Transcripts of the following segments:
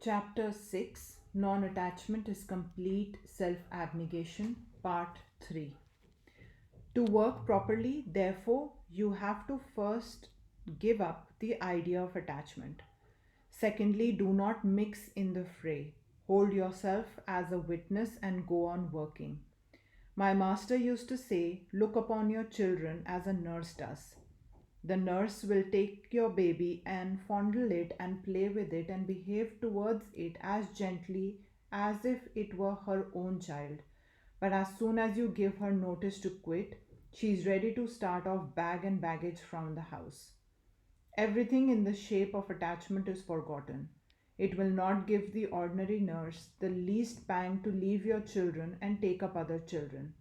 Chapter 6, Non-Attachment is Complete Self-Abnegation, Part 3. To work properly, therefore, you have to first give up the idea of attachment. Secondly, do not mix in the fray. Hold yourself as a witness and go on working. My master used to say, look upon your children as a nurse does. The nurse will take your baby and fondle it and play with it and behave towards it as gently as if it were her own child. But as soon as you give her notice to quit, she is ready to start off bag and baggage from the house. Everything in the shape of attachment is forgotten. It will not give the ordinary nurse the least pang to leave your children and take up other children.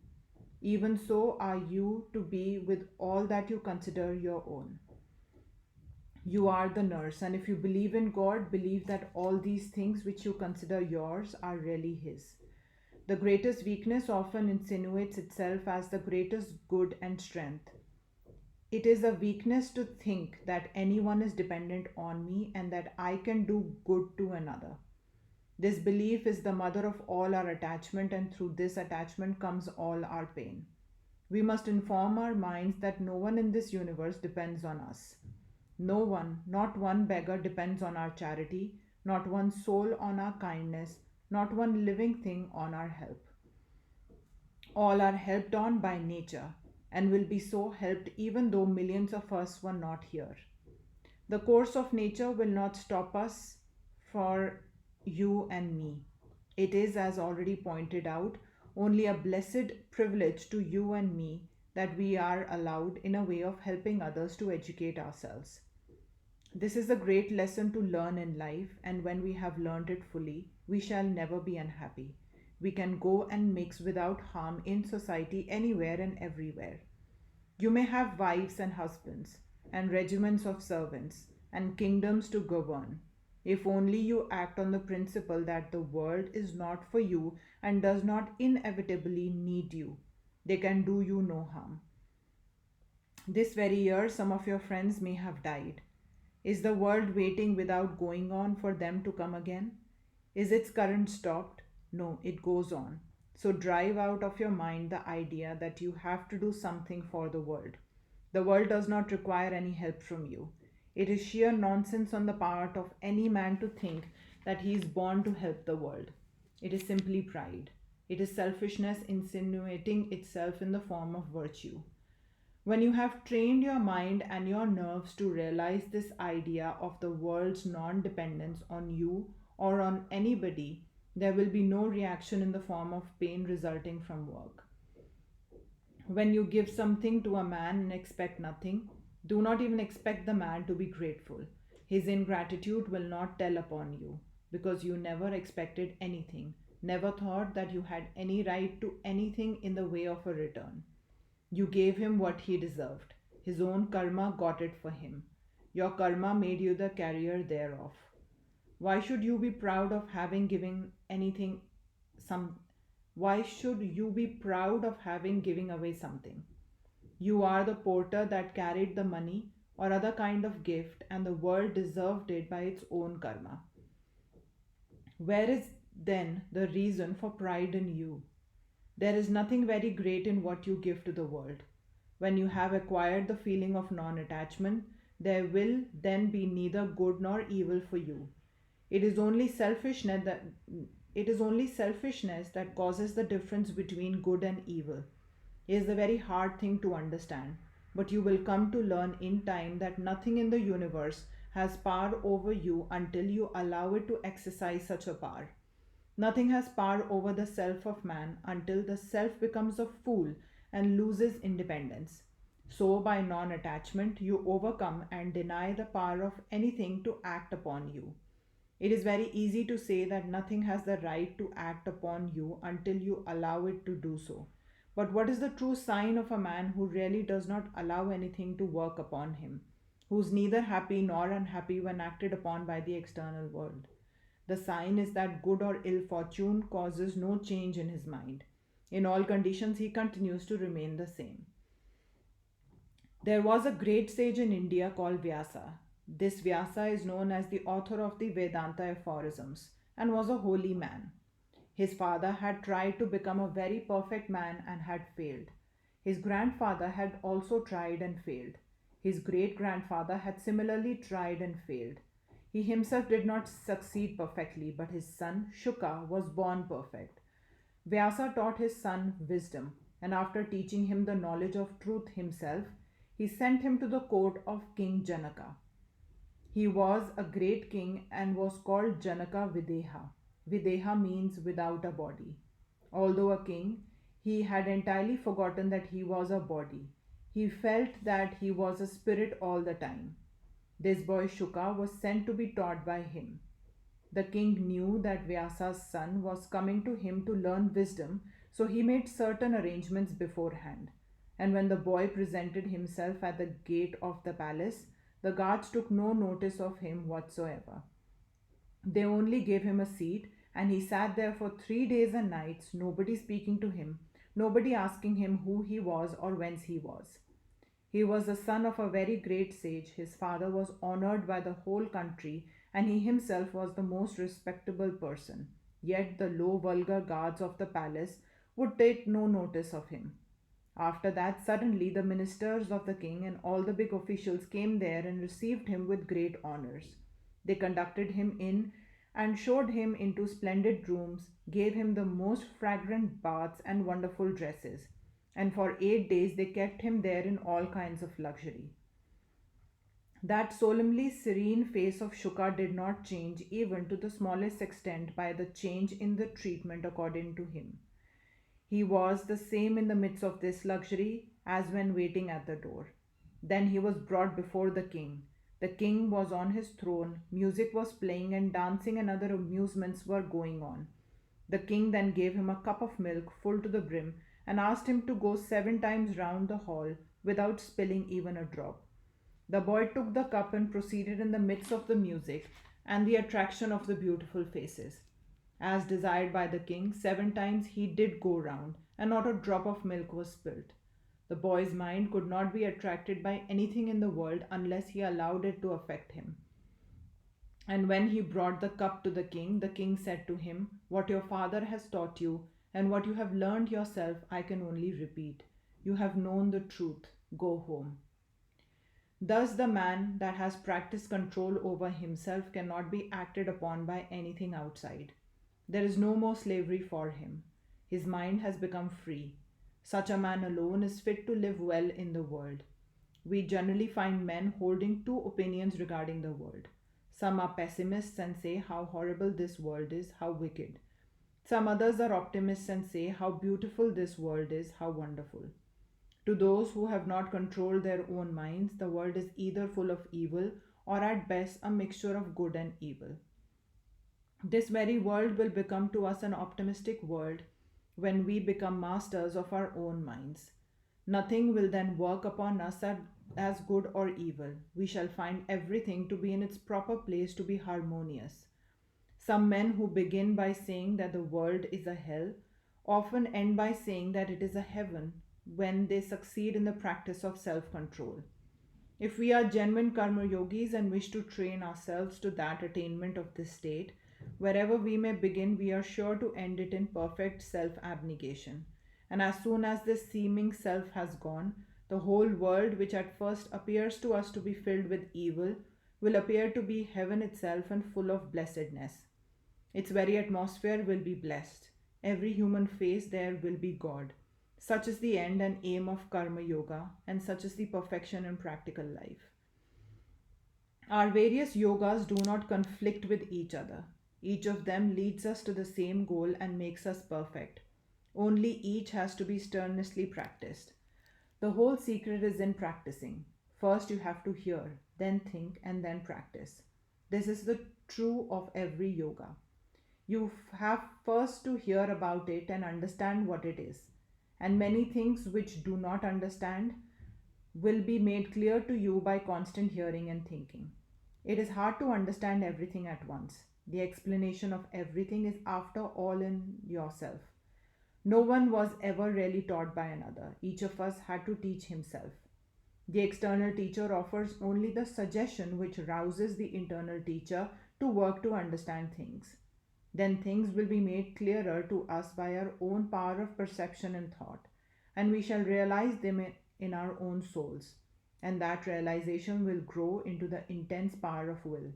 Even so are you to be with all that you consider your own. You are the nurse, and if you believe in God, believe that all these things which you consider yours are really His. The greatest weakness often insinuates itself as the greatest good and strength. It is a weakness to think that anyone is dependent on me and that I can do good to another. This belief is the mother of all our attachment, and through this attachment comes all our pain. We must inform our minds that no one in this universe depends on us. No one, not one beggar depends on our charity, not one soul on our kindness, not one living thing on our help. All are helped on by nature and will be so helped even though millions of us were not here. The course of nature will not stop us for you and me. It is, as already pointed out, only a blessed privilege to you and me that we are allowed in a way of helping others to educate ourselves. This is a great lesson to learn in life, and when we have learned it fully, we shall never be unhappy. We can go and mix without harm in society anywhere and everywhere. You may have wives and husbands, and regiments of servants, and kingdoms to govern, if only you act on the principle that the world is not for you and does not inevitably need you. They can do you no harm. This very year, some of your friends may have died. Is the world waiting without going on for them to come again? Is its current stopped? No, it goes on. So drive out of your mind the idea that you have to do something for the world. The world does not require any help from you. It is sheer nonsense on the part of any man to think that he is born to help the world. It is simply pride. It is selfishness insinuating itself in the form of virtue. When you have trained your mind and your nerves to realize this idea of the world's non dependence on you or on anybody, there will be no reaction in the form of pain resulting from work. When you give something to a man and expect nothing, do not even expect the man to be grateful. His ingratitude will not tell upon you because you never expected anything, never thought that you had any right to anything in the way of a return. You gave him what he deserved. His own karma got it for him. Your karma made you the carrier thereof. Why should you be proud of having given anything some why should you be proud of having giving away something? You are the porter that carried the money or other kind of gift, and the world deserved it by its own karma. Where is then the reason for pride in you? There is nothing very great in what you give to the world. When you have acquired the feeling of non attachment, there will then be neither good nor evil for you. It is only selfishness that causes the difference between good and evil. It is a very hard thing to understand, but you will come to learn in time that nothing in the universe has power over you until you allow it to exercise such a power. Nothing has power over the self of man until the self becomes a fool and loses independence. So, by non attachment, you overcome and deny the power of anything to act upon you. It is very easy to say that nothing has the right to act upon you until you allow it to do so. But what is the true sign of a man who really does not allow anything to work upon him, who is neither happy nor unhappy when acted upon by the external world? The sign is that good or ill fortune causes no change in his mind. In all conditions, he continues to remain the same. There was a great sage in India called Vyasa. This Vyasa is known as the author of the Vedanta aphorisms and was a holy man. His father had tried to become a very perfect man and had failed. His grandfather had also tried and failed. His great grandfather had similarly tried and failed. He himself did not succeed perfectly, but his son Shuka was born perfect. Vyasa taught his son wisdom, and after teaching him the knowledge of truth himself, he sent him to the court of King Janaka. He was a great king and was called Janaka Videha. Videha means without a body. Although a king, he had entirely forgotten that he was a body. He felt that he was a spirit all the time. This boy Shuka was sent to be taught by him. The king knew that Vyasa's son was coming to him to learn wisdom, so he made certain arrangements beforehand. And when the boy presented himself at the gate of the palace, the guards took no notice of him whatsoever. They only gave him a seat, and he sat there for 3 days and nights, nobody speaking to him, nobody asking him who he was or whence he was. He was the son of a very great sage. His father was honored by the whole country, and he himself was the most respectable person. Yet the low, vulgar guards of the palace would take no notice of him. After that, suddenly the ministers of the king and all the big officials came there and received him with great honors. They conducted him in and showed him into splendid rooms, gave him the most fragrant baths and wonderful dresses, and for 8 days they kept him there in all kinds of luxury. That solemnly serene face of Shuka did not change even to the smallest extent by the change in the treatment according to him. He was the same in the midst of this luxury as when waiting at the door. Then he was brought before the king. The king was on his throne, music was playing, and dancing and other amusements were going on. The king then gave him a cup of milk full to the brim and asked him to go 7 times round the hall without spilling even a drop. The boy took the cup and proceeded in the midst of the music and the attraction of the beautiful faces. As desired by the king, 7 times he did go round, and not a drop of milk was spilt. The boy's mind could not be attracted by anything in the world unless he allowed it to affect him. And when he brought the cup to the king said to him, "What your father has taught you, and what you have learned yourself, I can only repeat. You have known the truth. Go home." Thus, the man that has practiced control over himself cannot be acted upon by anything outside. There is no more slavery for him. His mind has become free. Such a man alone is fit to live well in the world. We generally find men holding two opinions regarding the world. Some are pessimists and say how horrible this world is, how wicked. Some others are optimists and say how beautiful this world is, how wonderful. To those who have not controlled their own minds, the world is either full of evil or at best a mixture of good and evil. This very world will become to us an optimistic world when we become masters of our own minds. Nothing will then work upon us as good or evil. We shall find everything to be in its proper place to be harmonious. Some men who begin by saying that the world is a hell often end by saying that it is a heaven when they succeed in the practice of self control. If we are genuine karma yogis and wish to train ourselves to that attainment of this state, wherever we may begin, we are sure to end it in perfect self abnegation. And as soon as this seeming self has gone, the whole world, which at first appears to us to be filled with evil, will appear to be heaven itself and full of blessedness. Its very atmosphere will be blessed. Every human face there will be God. Such is the end and aim of Karma Yoga, and such is the perfection in practical life. Our various yogas do not conflict with each other. Each of them leads us to the same goal and makes us perfect. Only each has to be strenuously practiced. The whole secret is in practicing. First, you have to hear, then think, and then practice. This is the true of every yoga. You have first to hear about it and understand what it is. And many things which do not understand will be made clear to you by constant hearing and thinking. It is hard to understand everything at once. The explanation of everything is after all in yourself. No one was ever really taught by another. Each of us had to teach himself. The external teacher offers only the suggestion which rouses the internal teacher to work to understand things. Then things will be made clearer to us by our own power of perception and thought, and we shall realize them in our own souls. And that realization will grow into the intense power of will.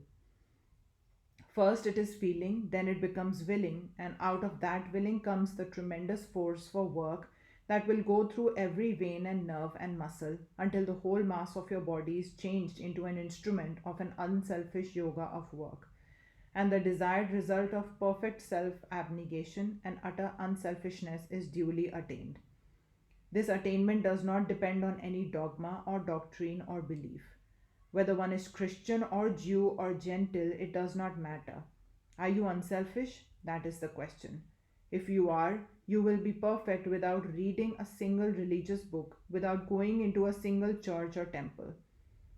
First, it is feeling, then it becomes willing, and out of that willing comes the tremendous force for work that will go through every vein and nerve and muscle until the whole mass of your body is changed into an instrument of an unselfish yoga of work. And the desired result of perfect self abnegation and utter unselfishness is duly attained. This attainment does not depend on any dogma or doctrine or belief. Whether one is Christian or Jew or Gentile, it does not matter. Are you unselfish? That is the question. If you are, you will be perfect without reading a single religious book, without going into a single church or temple.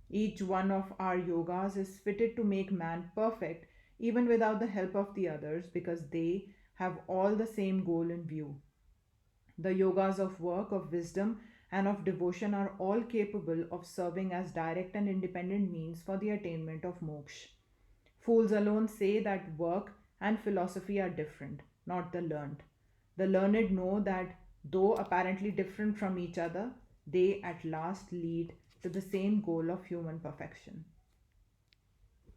Each one of our yogas is fitted to make man perfect, even without the help of the others, because they have all the same goal in view. The yogas of work, of wisdom, and of devotion are all capable of serving as direct and independent means for the attainment of moksha. Fools alone say that work and philosophy are different, not the learned. The learned know that, though apparently different from each other, they at last lead to the same goal of human perfection.